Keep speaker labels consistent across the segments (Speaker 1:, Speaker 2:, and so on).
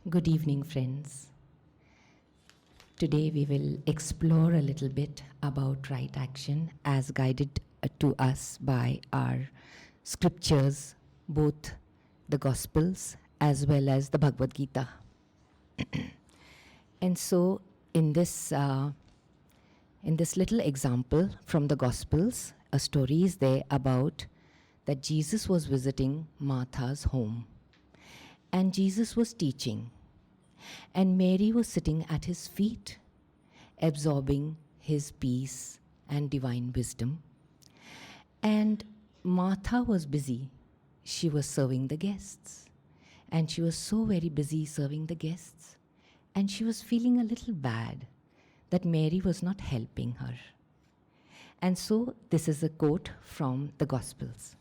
Speaker 1: Good evening, friends. Today we will explore a little bit about right action as guided to us by our scriptures, both the Gospels as well as the Bhagavad Gita. And so in this little example from the Gospels, a story is there about that Jesus was visiting Martha's home. And Jesus was teaching, and Mary was sitting at his feet, absorbing his peace and divine wisdom. And Martha was busy. She was serving the guests. And she was so very busy serving the guests. And she was feeling a little bad that Mary was not helping her. And so this is a quote from the Gospels.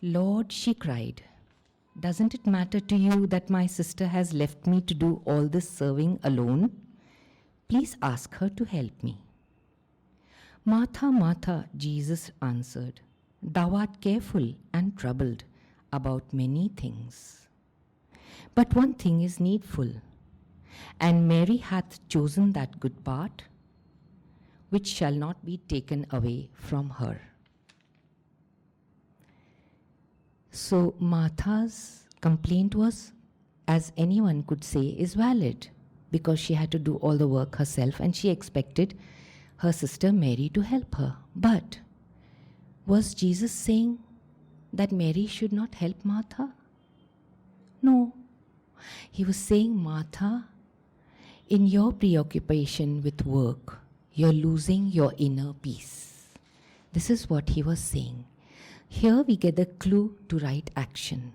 Speaker 1: "Lord," she cried, "doesn't it matter to you that my sister has left me to do all this serving alone? Please ask her to help me." "Martha, Martha," Jesus answered, "thou art careful and troubled about many things. But one thing is needful, and Mary hath chosen that good part, which shall not be taken away from her." So Martha's complaint was, as anyone could say, is valid, because she had to do all the work herself and she expected her sister Mary to help her. But was Jesus saying that Mary should not help Martha? No. He was saying, Martha, in your preoccupation with work, you're losing your inner peace. This is what he was saying. Here we get the clue to right action.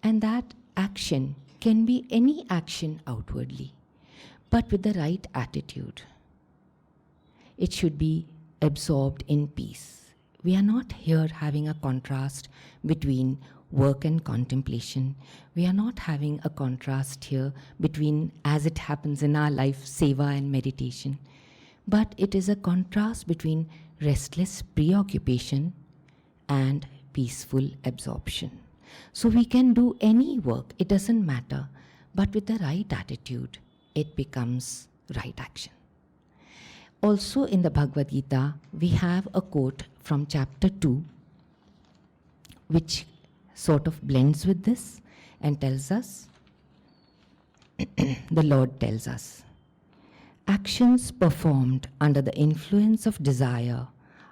Speaker 1: And that action can be any action outwardly, but with the right attitude. It should be absorbed in peace. We are not here having a contrast between work and contemplation. We are not having a contrast here between, as it happens in our life, seva and meditation. But it is a contrast between restless preoccupation and peaceful absorption. So we can do any work, it doesn't matter, but with the right attitude, it becomes right action. Also in the Bhagavad Gita, we have a quote from chapter 2, which sort of blends with this and tells us, the Lord tells us, "Actions performed under the influence of desire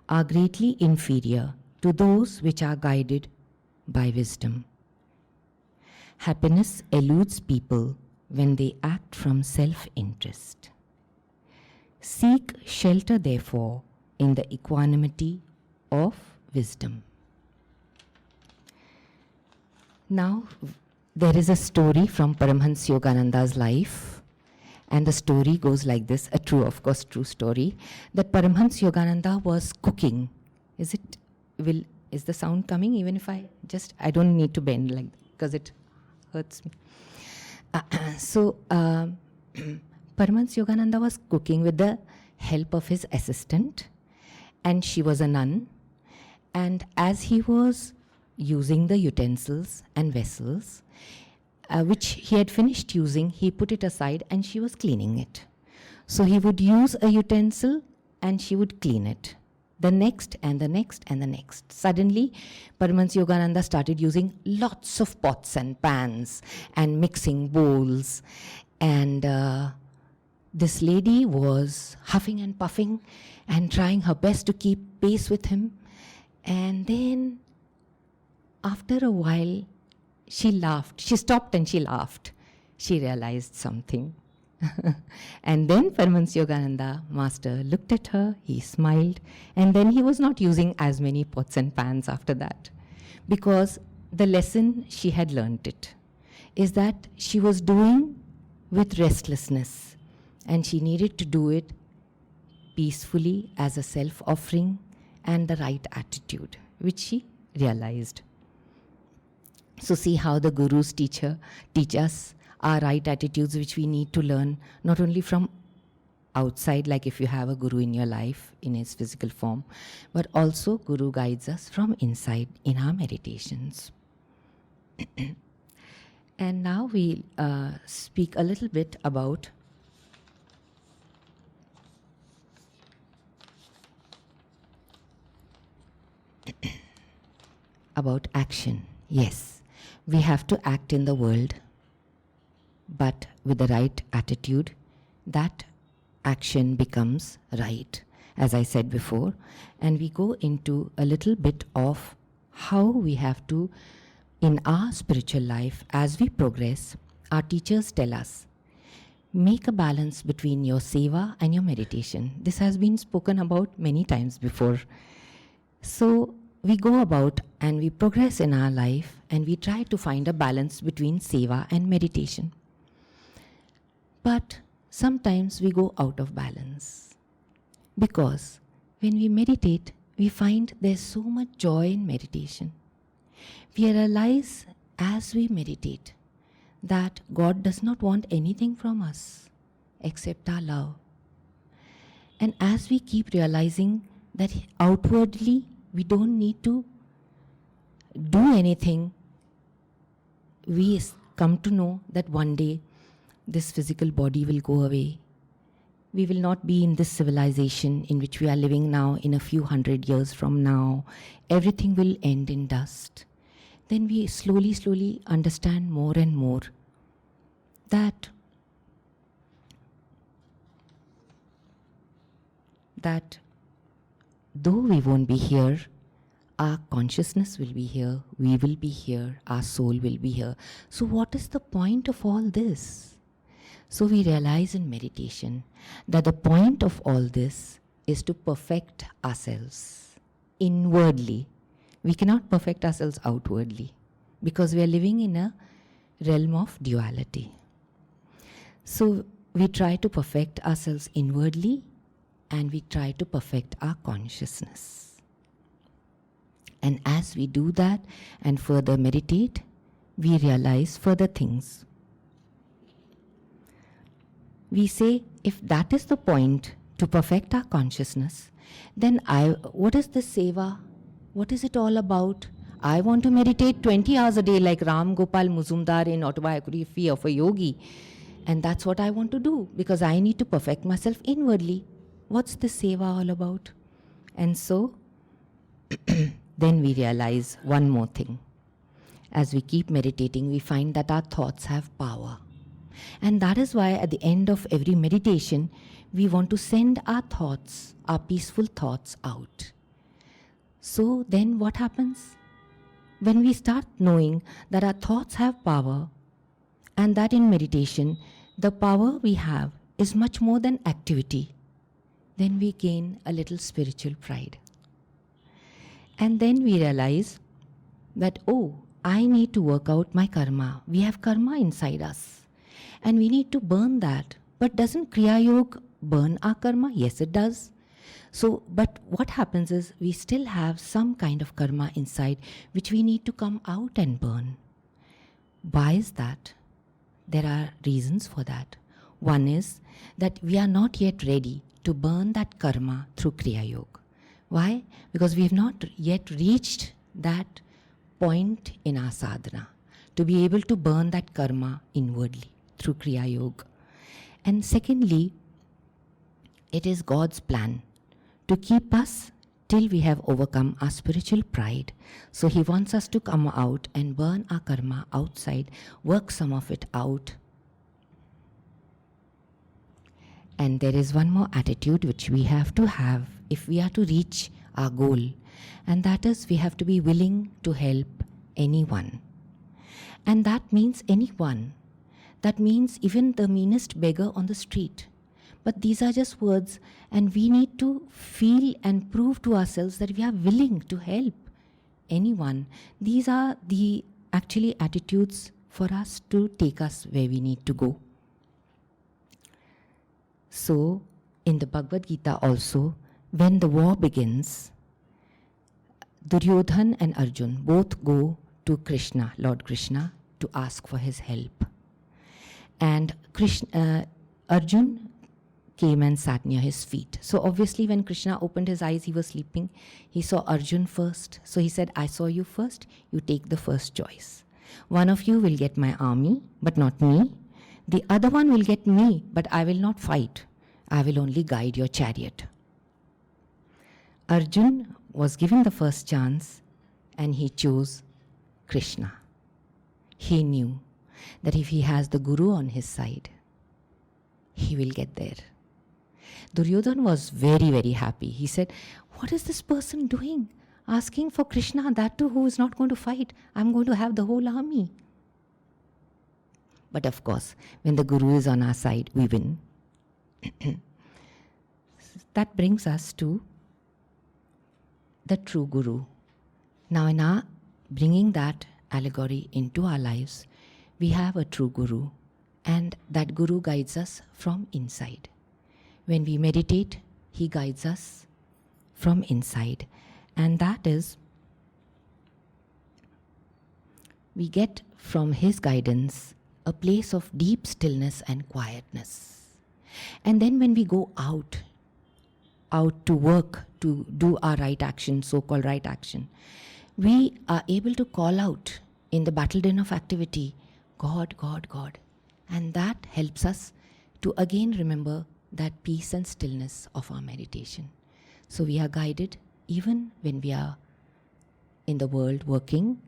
Speaker 1: are greatly inferior to those which are guided by wisdom. Happiness eludes people when they act from self-interest. Seek shelter, therefore, in the equanimity of wisdom." Now, there is a story from Paramahansa Yogananda's life, and the story goes like this, a true story, that Paramahansa Yogananda was cooking. Is the sound coming? Even if I don't need to bend like that because it hurts me. Paramahansa Yogananda was cooking with the help of his assistant, and she was a nun. And as he was using the utensils and vessels, which he had finished using, he put it aside and she was cleaning it. So he would use a utensil and she would clean it. The next and the next and the next. Suddenly, Paramahansa Yogananda started using lots of pots and pans and mixing bowls. And this lady was huffing and puffing and trying her best to keep pace with him. And then, after a while, she laughed. She stopped and she laughed. She realized something. And then Paramahansa Yogananda Master looked at her, he smiled, and then he was not using as many pots and pans after that. Because the lesson she had learnt it is that she was doing with restlessness, and she needed to do it peacefully as a self-offering and the right attitude, which she realized. So see how the gurus teach us our right attitudes, which we need to learn not only from outside, like if you have a guru in your life in his physical form, but also Guru guides us from inside in our meditations. And now we'll speak a little bit about action. Yes, we have to act in the world, but with the right attitude, that action becomes right, as I said before. And we go into a little bit of how we have to, in our spiritual life, as we progress, our teachers tell us, make a balance between your seva and your meditation. This has been spoken about many times before. So we go about and we progress in our life and we try to find a balance between seva and meditation. But sometimes we go out of balance, because when we meditate, we find there's so much joy in meditation. We realize as we meditate that God does not want anything from us except our love. And as we keep realizing that outwardly we don't need to do anything, we come to know that one day this physical body will go away. We will not be in this civilization in which we are living now. In a few hundred years from now, everything will end in dust. Then we slowly understand more and more that though we won't be here, our consciousness will be here, we will be here, our soul will be here. So what is the point of all this? So we realize in meditation that the point of all this is to perfect ourselves inwardly. We cannot perfect ourselves outwardly because we are living in a realm of duality. So we try to perfect ourselves inwardly and we try to perfect our consciousness. And as we do that and further meditate, we realize further things. We say, if that is the point to perfect our consciousness, then what is the seva? What is it all about? I want to meditate 20 hours a day like Ram Gopal Muzumdar in Autobiography of a Yogi. And that's what I want to do because I need to perfect myself inwardly. What's the seva all about? And so, then we realize one more thing. As we keep meditating, we find that our thoughts have power. And that is why at the end of every meditation, we want to send our thoughts, our peaceful thoughts out. So then what happens? When we start knowing that our thoughts have power and that in meditation, the power we have is much more than activity, then we gain a little spiritual pride. And then we realize that, oh, I need to work out my karma. We have karma inside us. And we need to burn that. But doesn't Kriya Yoga burn our karma? Yes, it does. So, but what happens is we still have some kind of karma inside which we need to come out and burn. Why is that? There are reasons for that. One is that we are not yet ready to burn that karma through Kriya Yoga. Why? Because we have not yet reached that point in our sadhana to be able to burn that karma inwardly through Kriya Yoga. And secondly, it is God's plan to keep us till we have overcome our spiritual pride. So He wants us to come out and burn our karma outside, work some of it out. And there is one more attitude which we have to have if we are to reach our goal, and that is we have to be willing to help anyone. And that means anyone. That means even the meanest beggar on the street. But these are just words, and we need to feel and prove to ourselves that we are willing to help anyone. These are the actually attitudes for us to take us where we need to go. So, in the Bhagavad Gita also, when the war begins, Duryodhan and Arjun both go to Krishna, Lord Krishna, to ask for his help. And Arjun came and sat near his feet. So obviously when Krishna opened his eyes, he was sleeping. He saw Arjun first. So he said, I saw you first, you take the first choice. One of you will get my army, but not me. The other one will get me, but I will not fight. I will only guide your chariot. Arjun was given the first chance and he chose Krishna. He knew that if he has the Guru on his side, he will get there. Duryodhana was very, very happy. He said, what is this person doing? Asking for Krishna, that too who is not going to fight. I'm going to have the whole army. But of course, when the Guru is on our side, we win. That brings us to the true Guru. Now in our bringing that allegory into our lives, we have a true Guru, and that Guru guides us from inside. When we meditate, he guides us from inside, and that is, we get from his guidance a place of deep stillness and quietness. And then when we go out to work, to do our right action, so-called right action, we are able to call out in the battle den of activity, God, God, God. And that helps us to again remember that peace and stillness of our meditation. So we are guided even when we are in the world working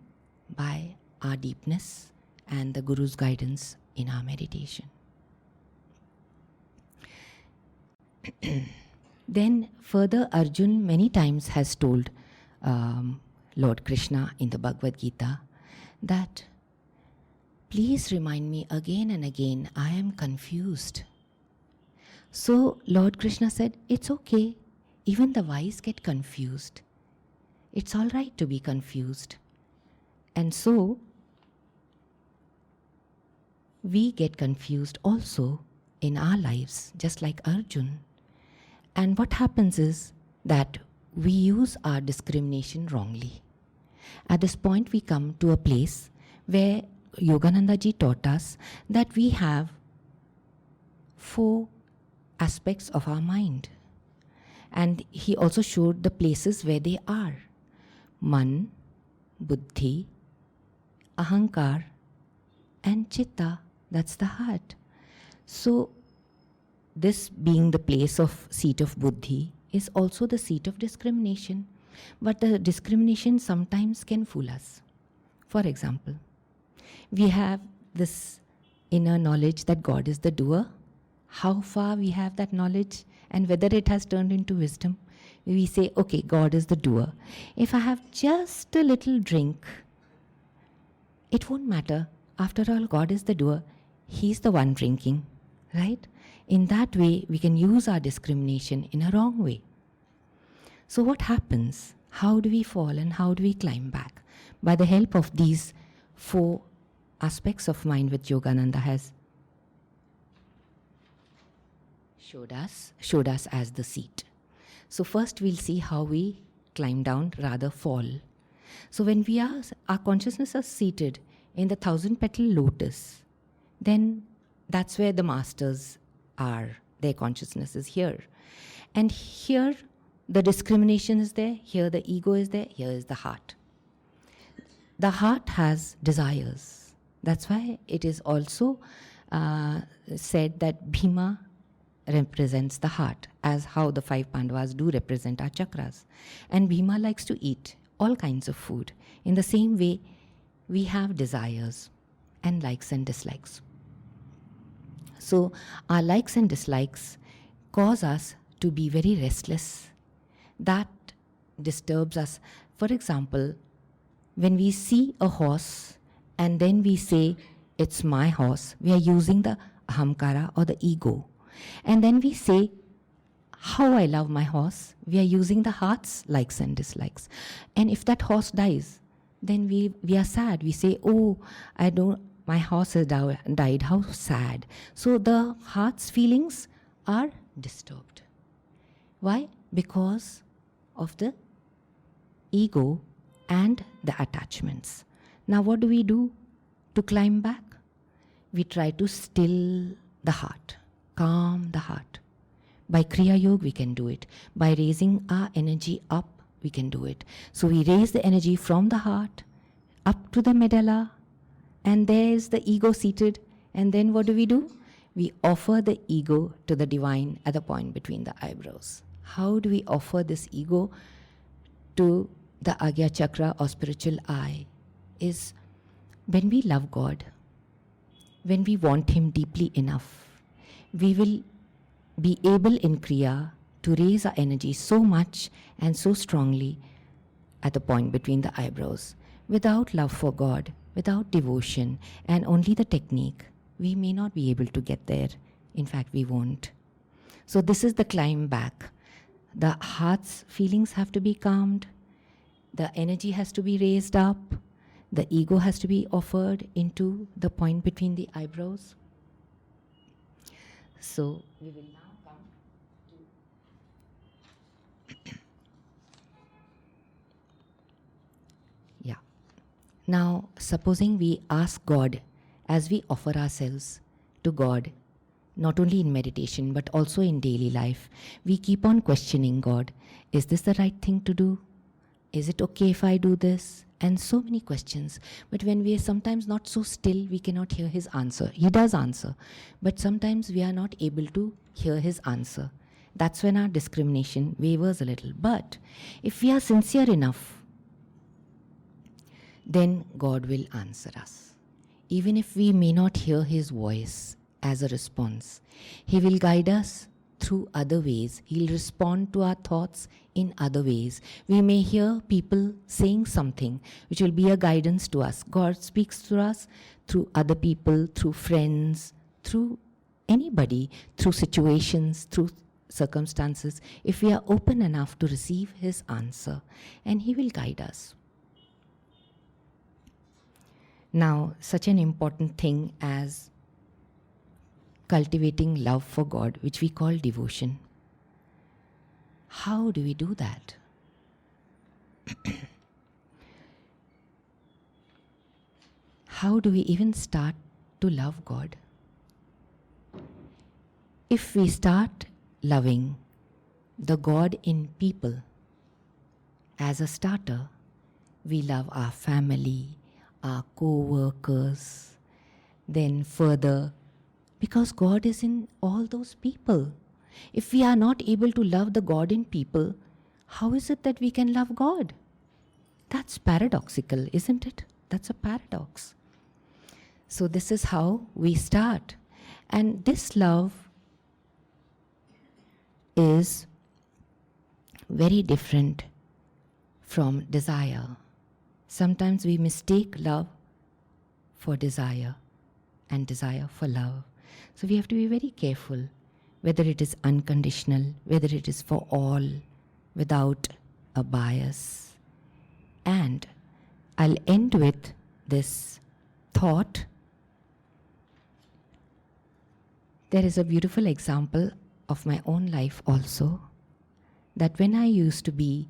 Speaker 1: by our deepness and the Guru's guidance in our meditation. Then further, Arjun many times has told Lord Krishna in the Bhagavad Gita that, please remind me again and again, I am confused. So Lord Krishna said, it's okay, even the wise get confused. It's all right to be confused. And so we get confused also in our lives, just like Arjun. And what happens is that we use our discrimination wrongly. At this point, we come to a place where Yogananda ji taught us that we have 4 aspects of our mind. And he also showed the places where they are. Man, Buddhi, Ahankar, and Chitta. That's the heart. So this being the place of seat of Buddhi is also the seat of discrimination. But the discrimination sometimes can fool us. For example, we have this inner knowledge that God is the doer. How far we have that knowledge and whether it has turned into wisdom. We say, okay, God is the doer. If I have just a little drink, it won't matter. After all, God is the doer. He's the one drinking, right? In that way, we can use our discrimination in a wrong way. So what happens? How do we fall and how do we climb back? By the help of these 4 aspects of mind which Yogananda has showed us as the seat. So first we'll see how we climb down, rather fall. So when our consciousness is seated in the 1,000-petal lotus, then that's where the masters are. Their consciousness is here. And here the discrimination is there, here the ego is there, here is the heart. The heart has desires. That's why it is also said that Bhima represents the heart, as how the 5 Pandavas do represent our chakras. And Bhima likes to eat all kinds of food. In the same way, we have desires and likes and dislikes. So our likes and dislikes cause us to be very restless. That disturbs us. For example, when we see a horse and then we say, it's my horse, we are using the ahamkara or the ego. And then we say, how I love my horse, we are using the heart's likes and dislikes. And if that horse dies, then we are sad. We say, oh, my horse has died, how sad. So the heart's feelings are disturbed. Why? Because of the ego and the attachments. Now what do we do to climb back? We try to still the heart, calm the heart. By Kriya Yoga, we can do it. By raising our energy up, we can do it. So we raise the energy from the heart up to the medulla, and there's the ego seated. And then what do? We offer the ego to the divine at the point between the eyebrows. How do we offer this ego to the Agya Chakra or spiritual eye? Is when we love God, when we want Him deeply enough, we will be able in Kriya to raise our energy so much and so strongly at the point between the eyebrows. Without love for God, without devotion, and only the technique, we may not be able to get there. In fact, we won't. So this is the climb back. The heart's feelings have to be calmed. The energy has to be raised up. The ego has to be offered into the point between the eyebrows. So we will now come to... Yeah. Now, supposing we ask God as we offer ourselves to God, not only in meditation but also in daily life, we keep on questioning God. Is this the right thing to do? Is it okay if I do this? And so many questions. But when we are sometimes not so still, we cannot hear His answer. He does answer, but sometimes we are not able to hear His answer. That's when our discrimination wavers a little. But if we are sincere enough, then God will answer us. Even if we may not hear His voice as a response, He will guide us through other ways. He'll respond to our thoughts in other ways. We may hear people saying something which will be a guidance to us. God speaks to us through other people, through friends, through anybody, through situations, through circumstances, if we are open enough to receive His answer, and He will guide us. Now, such an important thing as cultivating love for God, which we call devotion. How do we do that? How do we even start to love God? If we start loving the God in people as a starter, we love our family, our co-workers, then further, because God is in all those people. If we are not able to love the God in people, how is it that we can love God? That's paradoxical, isn't it? That's a paradox. So this is how we start. And this love is very different from desire. Sometimes we mistake love for desire and desire for love. So we have to be very careful whether it is unconditional, whether it is for all, without a bias. And I'll end with this thought. There is a beautiful example of my own life also, that when I used to be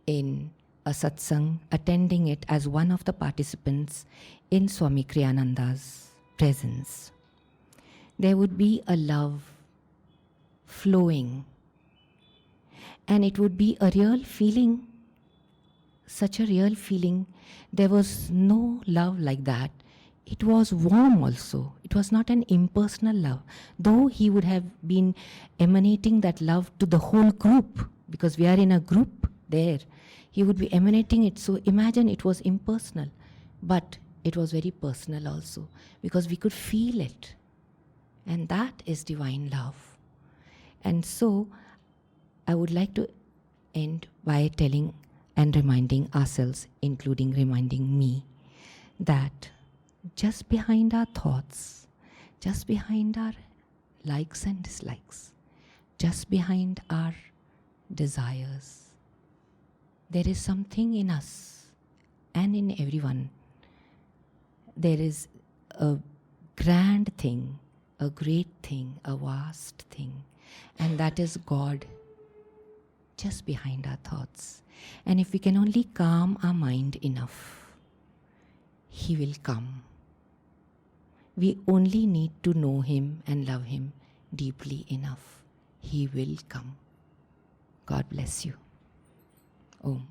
Speaker 1: in a satsang, attending it as one of the participants in Swami Kriyananda's presence, there would be a love flowing, and it would be a real feeling, such a real feeling. There was no love like that. It was warm also. It was not an impersonal love, though he would have been emanating that love to the whole group, because we are in a group there. He would be emanating it. So imagine it was impersonal, but it was very personal also, because we could feel it. And that is divine love. And so I would like to end by telling and reminding ourselves, including reminding me, that just behind our thoughts, just behind our likes and dislikes, just behind our desires, there is something in us and in everyone. There is a grand thing, a great thing, a vast thing, and that is God just behind our thoughts. And if we can only calm our mind enough, He will come. We only need to know Him and love Him deeply enough, He will come. God bless you. Om.